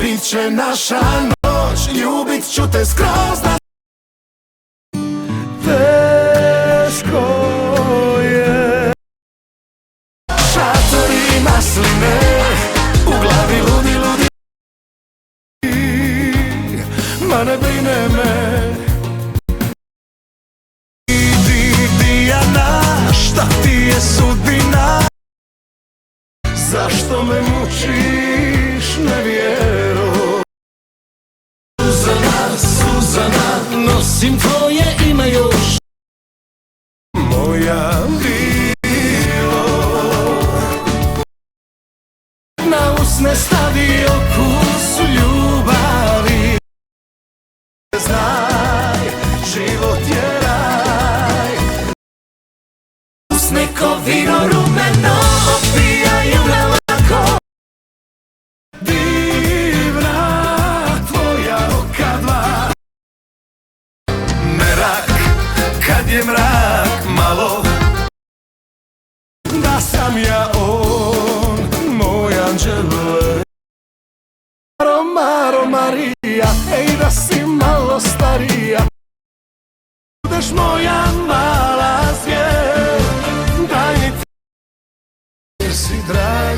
bit će naša noć, ljubit ću te skroz na... Teško je. Šatori masline, u glavi ludi, ludi. Ma ne brine me. Dijana, šta ti je sudbina? Zašto me mučiš nevjerom? Suzana, Suzana, nosim tvoje ime još. Moja bilo. Na usne stavi okus ljubavi. Znaj, život je raj. Usne ko vino rumeno, opijaju me lako. Divna tvoja oka dva. Merak, kad je mrak malo. Da sam ja on, moj anđele. Maro, Marija, ej da si malo starija. Budeš moja mala zvijer. Daj mi ti, jer si drag.